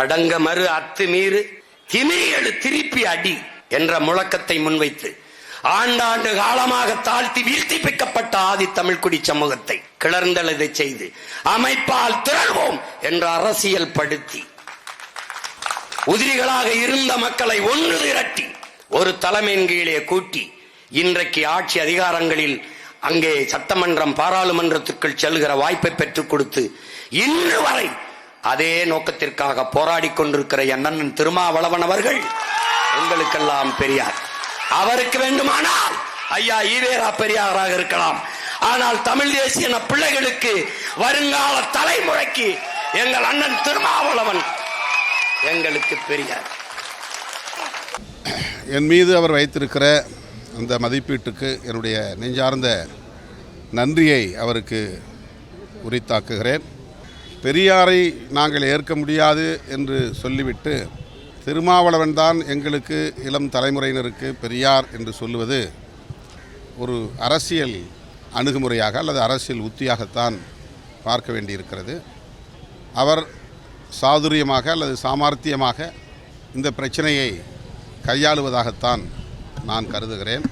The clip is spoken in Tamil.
அடங்க மறு அத்துமீறு திமிரியெழு திருப்பி அடி என்ற முழக்கத்தை முன்வைத்து ஆண்டாண்டு காலமாக தாழ்த்தி வீழ்த்தி பிக்கப்பட்ட ஆதி தமிழ்குடி சமூகத்தை கிளர்ந்தெழுதை செய்து அமைப்பால் திரள்வோம் என்ற அரசியல் படுத்தி உதிரிகளாக இருந்த மக்களை ஒன்று திரட்டி ஒரு தலைமையின் கீழே கூட்டி இன்றைக்கு ஆட்சி அதிகாரங்களில் அங்கே சட்டமன்றம் பாராளுமன்றத்துக்குள் செல்கிற வாய்ப்பை பெற்றுக் கொடுத்து இன்று வரை அதே நோக்கத்திற்காக போராடி கொண்டிருக்கிற அண்ணன் திருமாவளவன் அவர்கள் உங்களுக்கெல்லாம் பெரியார். அவருக்கு வேண்டுமானால் ஐயா ஈவேரா பெரியாராக இருக்கலாம். ஆனால் தமிழ் தேசிய பிள்ளைகளுக்கு வருங்கால தலைமுறைக்கு எங்கள் அண்ணன் திருமாவளவன் எங்களுக்கு பெரியார். என் மீது அவர் வைத்திருக்கிற அந்த மதிப்பீட்டுக்கு என்னுடைய நெஞ்சார்ந்த நன்றியை அவருக்கு உரித்தாக்குகிறேன். பெரியாரை நாங்கள் ஏற்க முடியாது என்று சொல்லிவிட்டு திருமாவளவன் தான் எங்களுக்கு இளம் தலைமுறையினருக்கு பெரியார் என்று சொல்லுவது ஒரு அரசியல் அணுகுமுறையாக அல்லது அரசியல் உத்தியாகத்தான் பார்க்க வேண்டியிருக்கிறது. அவர் சாதுரியமாக அல்லது சாமர்த்தியமாக இந்த பிரச்சனையை கையாளுவதாகத்தான் நான் கருதுகிறேன்.